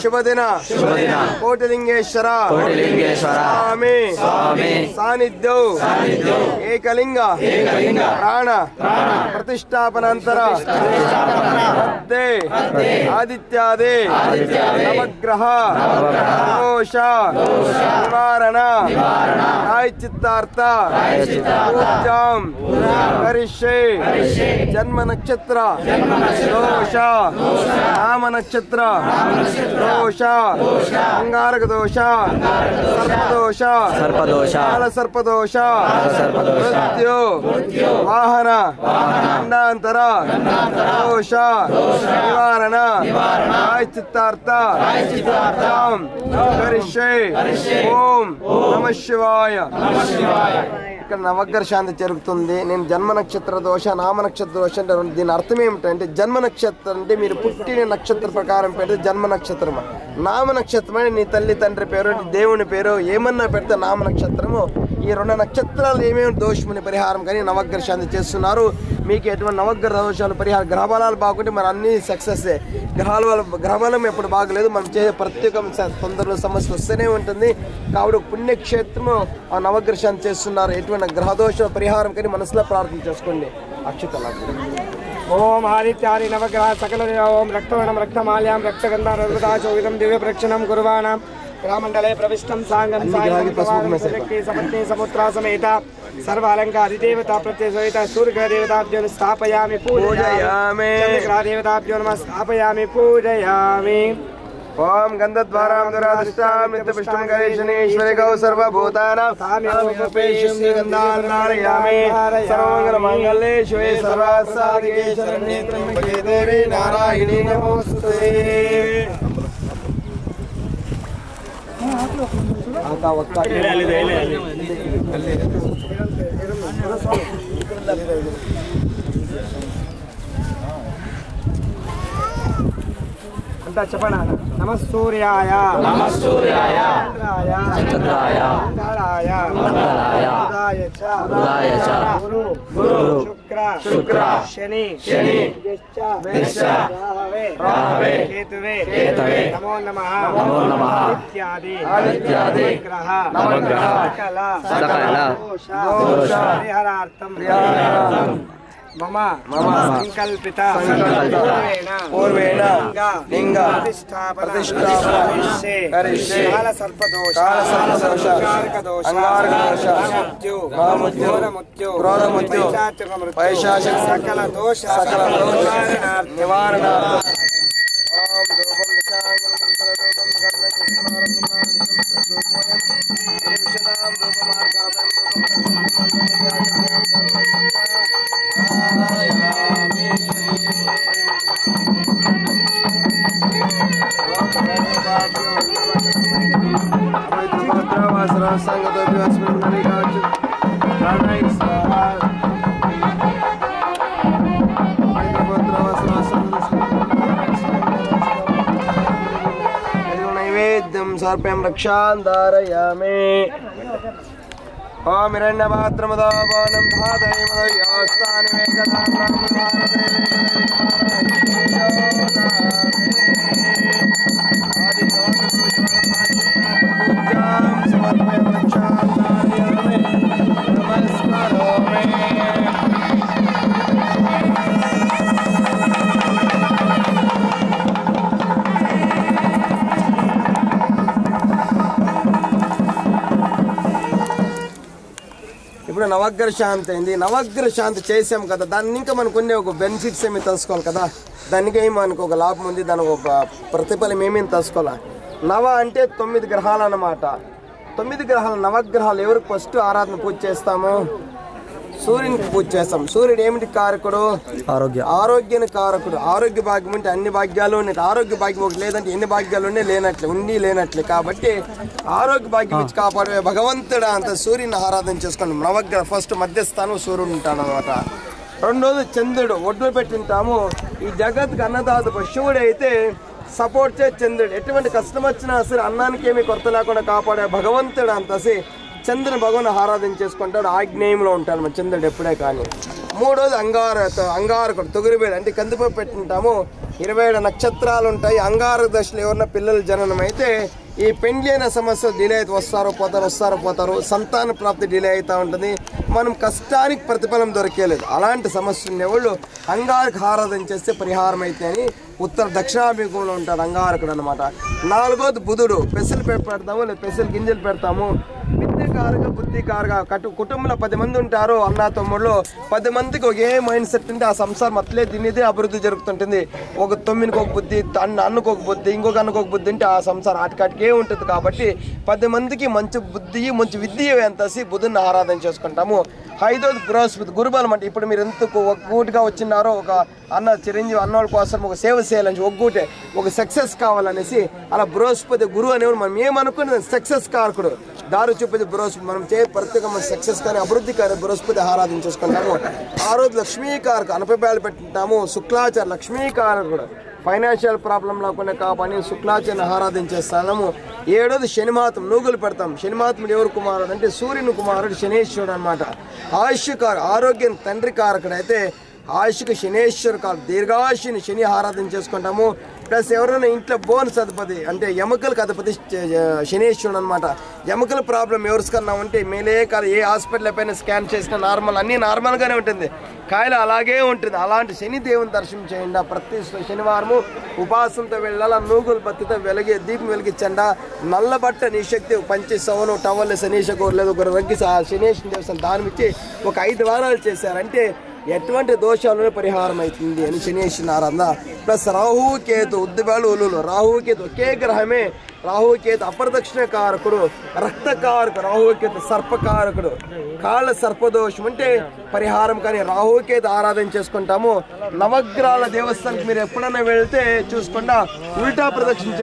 शुभदिन कोटिलिंगेश्वर स्वामी सानिध्यो एकलिंग प्राण प्रतिष्ठापनांतर आदित्यादि नवग्रह दोष निवारण प्रायश्चित्तार्थ पूजां करिष्ये जन्म नक्षत्र दोष नाम नक्षत्र दोष अंगारक दोष सर्पदोष काल सर्पदोष मृत्यु वाहन खंडांतर दोष निवारण प्रायश्चित्तार्थ करिष्ये ओम नमः शिवाय। ఇక్కడ నవగ్రహ శాంతి జరుగుతుంది। నేను జన్మ నక్షత్ర దోష నామ నక్షత్ర దోష అంటే దీని అర్థం ఏమిటంటే జన్మ నక్షత్రం అంటే మీరు పుట్టిన నక్షత్ర ప్రకారం పెడితే జన్మ నక్షత్రము, నామ నక్షత్రం అంటే నీ తల్లి తండ్రి పేరు దేవుని పేరు ఏమన్నా పెడితే నామ నక్షత్రము। ఈ రెండు నక్షత్రాలు ఏమేమి దోషముని పరిహారం కానీ నవగ్రహ శాంతి చేస్తున్నారు। మీకు ఎటువంటి నవగ్రహ దోషాలు పరిహారం గ్రహ బలాలు బాగుంటే మరి అన్ని సక్సెస్। గ్రహ బలం ఎప్పుడు బాగలేదు, మనం చేసే ప్రత్యేక తొందరలో సమస్య వస్తూనే ఉంటుంది కాబట్టి పుణ్యక్షేత్రము ఆ నవగ్రహ శాంతి చేస్తున్నారు। ఎటువంటి గ్రహదోష పరిహారం కానీ మనసులో ప్రార్థన చేసుకోండి। అక్షతల ओम आदित्यादि नवग्रह सकल ओम रक्तवर्णम रक्तमाल्यां रक्तगंधा रघुदाचोविदं दिव्य प्रक्षणं कुर्वाणां ग्रामंडले प्रविष्टं सांगं सायं सपत्नी समुद्रा समेत सर्व अलंकार देवता प्रत्यय सूर्य देवताभ्यो स्थापयामि पूजयामि चंद्रग्रह देवताभ्यो नमः स्थापयामि पूजयामि। ओम गंधद्वारां दुरादृष्टां नित्यपुष्टं गणेशनेश्वरे गौ सर्वभूतानां तामेवोपेशं गन्धार्नारयामि सर्वमङ्गलमाङ्गल्ये शिवे सर्वासाधिके शरण्ये त्र्यम्बके देवी नारायणी नमोस्तुते। आका वक्का अंता चपना नमः सूर्याय चंद्राय मंगलाय बुधाय च गुरु शुक्र शनि राहवे केतवे नमो नमः आदित्यादि नवग्रह सकल दोष परिहारार्थं मम संकल्पिता पूर्वेण लिंग प्रतिष्ठापना करिष्ये काल सर्पदोष अंगारक दोष क्रोधमृत्यु पैशाचिक सकल दोष निवारणार्थं ओम धूपं नैवेद्यं सर्पं रक्षां धारयामि। ओम हिरण्यपात्रमुदोपनं धातयेमदयोस्तानि वेकदां ఇప్పుడు నవగ్రహ శాంతి అయింది। నవగ్రహ శాంతి చేసాం కదా, దాన్ని ఇంకా మనకు కొన్ని ఒక బెనిఫిట్స్ ఏమి తెలుసుకోవాలి కదా, దానికి ఏమి మనకు ఒక లాభం ఉంది, దానికి ఒక ప్రతిఫలం ఏమేమి తెలుసుకోవాలి। నవ అంటే 9 గ్రహాలు అన్నమాట। 9 గ్రహాలు నవగ్రహాలు ఎవరికి ఫస్ట్ ఆరాధన పూజ చేస్తాము? సూర్యునికి పూజ చేస్తాం। సూర్యుడు ఏమిటి కారకుడు? ఆరోగ్యాన్ని కారకుడు। ఆరోగ్య భాగ్యం అంటే అన్ని భాగ్యాలు ఉన్నాయి, ఆరోగ్య భాగ్యం ఒకటి లేదంటే ఎన్ని భాగ్యాలు ఉన్నాయి లేనట్లే కాబట్టి ఆరోగ్య భాగ్యం ఇచ్చి కాపాడే భగవంతుడు అంత సూర్యుని ఆరాధన చేసుకుంటాం। నవగ్రహ ఫస్ట్ మధ్యస్థానం సూర్యుడు ఉంటాడు అనమాట। రెండోది చంద్రుడు, ఒడ్లు పెట్టింటాము। ఈ జగత్కి అన్నదాత శివుడు అయితే సపోర్ట్ చే చంద్రుడు, ఎటువంటి కష్టం వచ్చినా సరే అన్నానికి ఏమి కొరత లేకుండా కాపాడే భగవంతుడు అంతసి చంద్రుని భగవాన్ ఆరాధన చేసుకుంటాడు, ఆగ్నేయంలో ఉంటాడు మన చంద్రుడు ఎప్పుడే కానీ। మూడోది అంగారకుడు తొగిరిబేడు అంటే కందిపప్పు పెట్టుకుంటాము. 27 నక్షత్రాలు ఉంటాయి. అంగారక దశలో ఎవరన్నా పిల్లలు జననం అయితే ఈ పెండ్లి అనే సమస్య డిలే అయితే వస్తారో పోతారు, సంతాన ప్రాప్తి డిలే అవుతూ ఉంటుంది, మనం కష్టానికి ప్రతిఫలం దొరికేలేదు. అలాంటి సమస్య ఉండేవాళ్ళు అంగారక ఆరాధన చేస్తే పరిహారం అయితే అని ఉత్తర దక్షిణాభిముఖంలో ఉంటాడు అంగారకుడు అనమాట. 4వది బుధుడు. పెసలు పెడతాము లేదా పెసలు గింజలు పెడతాము. విద్యకారక బుద్ధికారక కుటుంబంలో 10 మంది ఉంటారు అన్నా తమ్ముళ్ళు. 10 మందికి ఒకే మైండ్ సెట్ ఉంటే ఆ సంసారం అట్లే దీనిదే అభివృద్ధి జరుగుతుంటుంది. ఒక తొమ్మిదికి ఒక బుద్ధి, అన్నకు ఒక బుద్ధి, ఇంకొక అన్నకు ఒక బుద్ధి ఉంటే ఆ సంసారం ఆటికాటికే ఉంటుంది. కాబట్టి 10 మందికి మంచి బుద్ధి మంచి విద్య ఎంతసి బుధుని ఆరాధన చేసుకుంటాము. 5వది బృహస్పతి గురుబలం అంటే ఇప్పుడు మీరు ఎంత ఒక్కూటిగా వచ్చినారో ఒక అన్న చిరంజీవి అన్నోళ్ళ కోసం ఒక సేవ చేయాలని ఒక్కూటే ఒక సక్సెస్ కావాలనేసి అలా బృహస్పతి గురువు అనేవాడు మనం ఏమనుకున్నది సక్సెస్ కారకుడు దారి చూపేది బృహస్పతి. మనం ప్రత్యేకమైన సక్సెస్ కానీ అభివృద్ధి కానీ బృహస్పతి ఆరాధన చేసుకుంటాము. 6వది లక్ష్మీకారకు అనపేపాయలు పెట్టుకుంటాము. శుక్లాచార లక్ష్మీకారకుడు ఫైనాన్షియల్ ప్రాబ్లం లేకుండా కాపాని శుక్లాచార్య ఆరాధన చేస్తాము. 7వది శనిమాతం నూగులు పెడతాం. శనిమాతముడు ఎవరు కుమారుడు అంటే సూర్యుని కుమారుడు శనేశ్వరుడు అనమాట. ఆయుష్కారు ఆరోగ్యం తండ్రి కారకుడు అయితే ఆయుష్కి శనేశ్వరు కాదు దీర్ఘాయుషిని శని ఆరాధన చేసుకుంటాము. ప్లస్ ఎవరైనా ఇంట్లో బోన్స్ అధిపతి అంటే ఎముకలకు అధిపతి శనేశ్వరుడు అనమాట. ఎముకల ప్రాబ్లం ఎవరికన్నా ఉంటే మేలే కాదు ఏ హాస్పిటల్ పైన స్కాన్ చేసినా నార్మల్ అన్నీ నార్మల్గానే ఉంటుంది, కాయలు అలాగే ఉంటుంది. అలాంటి శని దేవుని దర్శనం చేయండి. ప్రతి శనివారము ఉపాసంతో వెళ్ళాల. నూగులు బత్తితో దీపం వెలిగించండి. నల్ల బట్ట నీ శక్తి పంచి సవను టవల్ శనీషకు లేదు ఒక రగ్గి శనేశ్వర దేవస్థానం దానం ఇచ్చి ఒక 5 వారాలు చేశారంటే ఎటువంటి దోషాలను పరిహారం అవుతుంది అని శనేశ్వర ఆరాధన. ప్లస్ రాహుకేతు ఉద్దిబాలు ఉలులు రాహుకేతు ఒకే గ్రహమే. రాహుకేతు అప్రదక్షిణ కారకుడు, రక్తకారకుడు, రాహుకేతు సర్పకారకుడు, కాళ్ళ సర్పదోషం అంటే పరిహారం కానీ రాహుకేతు ఆరాధన చేసుకుంటాము. నవగ్రహాల దేవస్థానానికి మీరు ఎప్పుడైనా వెళ్తే చూసుకుండా ఉల్టా ప్రదక్షిణ